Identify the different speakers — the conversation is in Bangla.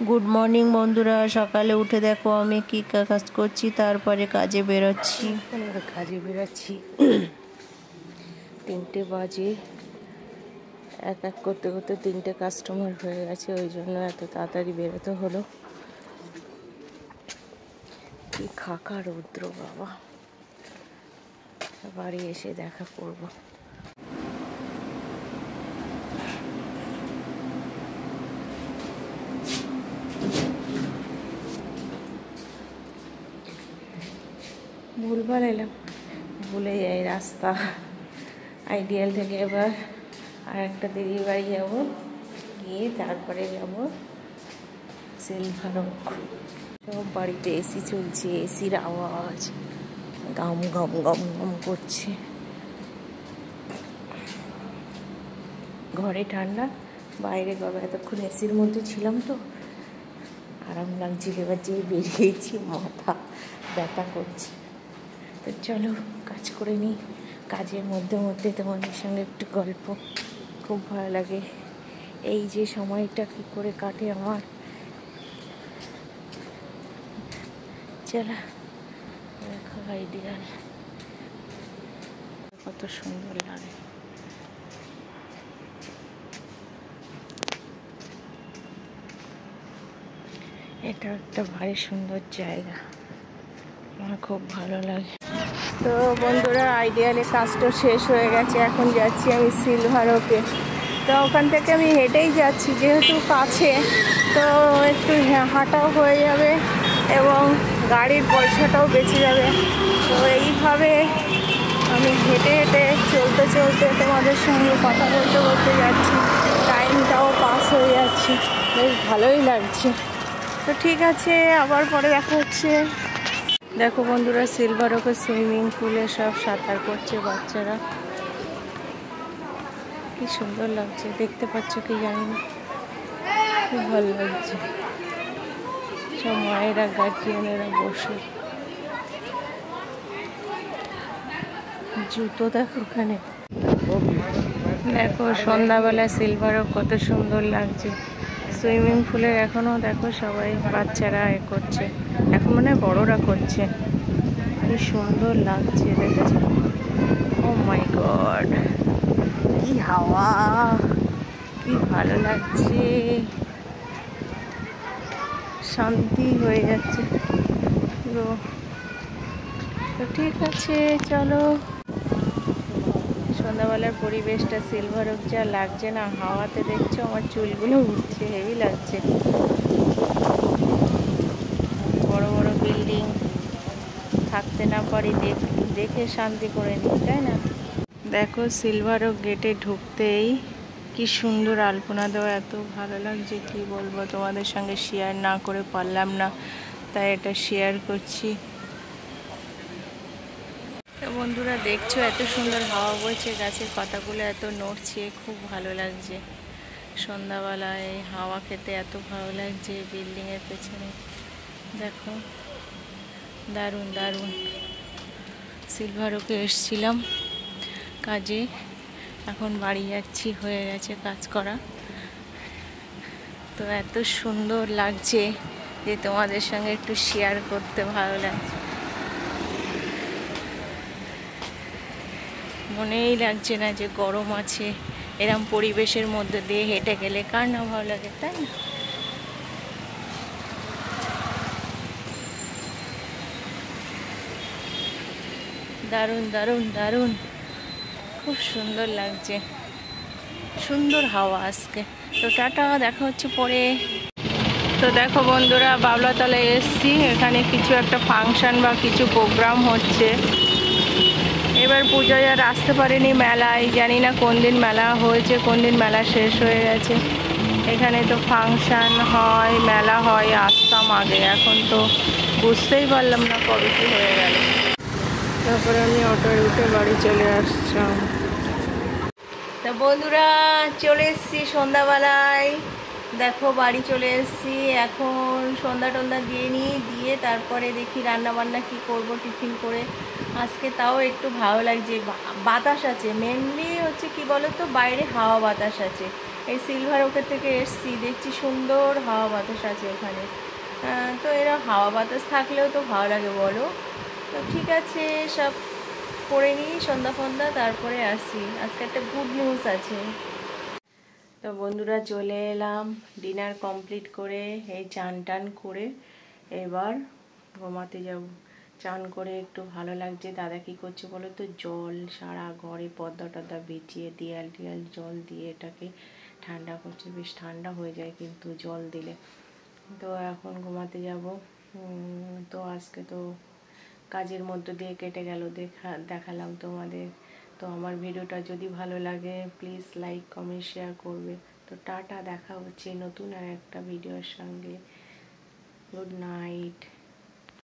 Speaker 1: গুড মর্নিং বন্ধুরা, সকালে উঠে দেখো আমি কি কাজ করছি, তারপরে কাজে বেরোচ্ছি।
Speaker 2: কাজে বেরোচ্ছি 3টে বাজে। এক এক করতে করতে 3টে কাস্টমার হয়ে গেছে, ওই জন্য এত তাড়াতাড়ি বেরোতে হলো। কি খাকা রৌদ্র বাবা, বাড়ি এসে দেখা করব। ভুলভাল এলাম, ভুলে যাই রাস্তা। আইডিয়াল থেকে এবার আর একটা দিদির বাড়ি যাবো, গিয়ে তারপরে যাব সিলভার ওক। সব বাড়িতে এসি চলছে, এসির আওয়াজ গম গম গম গম করছে। ঘরে ঠান্ডা, বাইরে গরম। এতক্ষণ এসির মধ্যে ছিলাম তো আরাম লাগছিল, এবার যেই বেরিয়েছি মাথা ব্যথা করছে। তো চলো কাজ করে নিই, কাজের মধ্যে মধ্যে তোমাদের সঙ্গে একটু গল্প। খুব ভালো লাগে এই যে সময়টা কী করে কাটে আমার। চলো দেখো আইডিয়াল কত সুন্দর লাগে। এটা একটা ভারী সুন্দর জায়গা, আমার খুব ভালো লাগে। তো বন্ধুরা, আইডিয়ালে কাজটা শেষ হয়ে গেছে, এখন যাচ্ছি আমি সিলভার ওকে। তো ওখান থেকে আমি হেঁটেই যাচ্ছি, যেহেতু কাছে তো একটু হাঁটাও হয়ে যাবে এবং গাড়ির পয়সাটাও বেঁচে যাবে। তো এইভাবে আমি হেঁটে হেঁটে চলতে চলতে তোমাদের সঙ্গে কথা বলতে বলতে যাচ্ছি, টাইমটাও পাস হয়ে যাচ্ছে, বেশ ভালোই লাগছে। তো ঠিক আছে, আবার পরে দেখা হচ্ছে। দেখো বন্ধুরা, সিলভার ওকে সুইমিং পুলে সব সাঁতার করছে বাচ্চারা, কি সুন্দর লাগছে, দেখতে পাচ্ছ কি জানি না, খুব ভালো লাগছে। সব মায়েরা গার্জিয়ানেরা বসে, জুতো দেখো ওখানে। দেখো সন্ধ্যাবেলা সিলভার ওক কত সুন্দর লাগছে। সুইমিং পুলে এখনও দেখো সবাই বাচ্চারা এ করছে, এখন মানে বড়রা করছে। কি সুন্দর লাগছে, দেখেছো? ও মাই গড, কি হাওয়া, কি ভালো লাগছে, শান্তি হয়ে যাচ্ছে পুরো। তো ঠিক আছে চলো, সন্ধ্যাবেলার পরিবেশটা সিলভার ওক যা লাগছে না, হাওয়াতে দেখছো আমার চুলগুলো উঠছে, হেভি লাগছে। বড় বড় বিল্ডিং থাকতে না পারি, দেখে শান্তি করে নিই, তাই না? দেখো সিলভার ওক গেটে ঢুকতেই কি সুন্দর আলপনা দেওয়া, এত ভালো লাগছে কি বলবো, তোমাদের সঙ্গে শেয়ার না করে পারলাম না, তাই এটা শেয়ার করছি। তো বন্ধুরা দেখছো এত সুন্দর হাওয়া বইছে, গাছের পাতাগুলো এত নড়ছে, খুব ভালো লাগছে। সন্ধ্যাবেলায় এই হাওয়া খেতে এত ভালো লাগছে। বিল্ডিংয়ের পেছনে দেখো, দারুণ দারুণ। সিলভার ওকে এসছিলাম কাজে, এখন বাড়ি যাচ্ছি, হয়ে গেছে কাজ করা। তো এত সুন্দর লাগছে যে তোমাদের সঙ্গে একটু শেয়ার করতে ভালো লাগছে। মনেই লাগছে না যে গরম আছে, এরম পরিবেশের মধ্যে দিয়ে হেঁটে গেলে কার না ভালো লাগে, তাই না? দারুণ দারুণ দারুণ, খুব সুন্দর লাগছে, সুন্দর হাওয়া আজকে। তো টাটা, দেখা হচ্ছে পরে। তো দেখো বন্ধুরা, বাবলাতলায় এসছি, এখানে কিছু একটা ফাংশন বা কিছু প্রোগ্রাম হচ্ছে। এবার পূজায় আর আসতে পারিনি মেলায়, জানি না কোন দিন মেলা হয়েছে, কোন দিন মেলা শেষ হয়ে গেছে। এখানে তো ফাংশন হয়, মেলা হয়, আসতাম আগে, এখন তো বুঝতেই পারলাম না কবে কি হয়ে গেল। তারপরে আমি অটোয় উঠে বাড়ি চলে আসলাম। তা বন্ধুরা চলে এসছি সন্ধ্যাবেলায়, দেখো বাড়ি চলে এসছি। এখন সন্ধ্যা টন্ধা দিয়ে তারপরে দেখি রান্না বান্না কি করব টিফিন করে। আজকে তাও একটু ভালো লাগছে, বাতাস আছে, মেনলি হচ্ছে কি বলো তো, বাইরে হাওয়া বাতাস আছে,
Speaker 1: এই সিলভার ওকে থেকে এসছি, দেখছি সুন্দর হাওয়া বাতাস আছে ওখানে। তো এরা হাওয়া বাতাস থাকলেও তো ভালো লাগে বলো। তো ঠিক আছে, সব করে নিই সন্ধ্যা ফন্দা, তারপরে আসি। আজকে একটা গুড নিউজ আছে। তো বন্ধুরা চলে এলাম ডিনার কমপ্লিট করে, এই চান টান করে এবার ঘুমাতে যাব। চান করে একটু ভালো লাগছে। দাদা কী করছে বলো তো, জল সারা ঘরে পর্দা টর্দা বিছিয়ে দেয়াল টিয়াল জল দিয়ে এটাকে ঠান্ডা করছে। বেশ ঠান্ডা হয়ে যায় কিন্তু জল দিলে। তো এখন ঘুমাতে যাব। তো আজকে তো কাজের মধ্য দিয়ে কেটে গেল, দেখালাম তোমাদের। তো আমার ভিডিওটা যদি ভালো লাগে প্লিজ লাইক কমেন্ট শেয়ার করবে। তো টাটা, দেখা হচ্ছে নতুন আর একটা ভিডিওর সঙ্গে। Good night.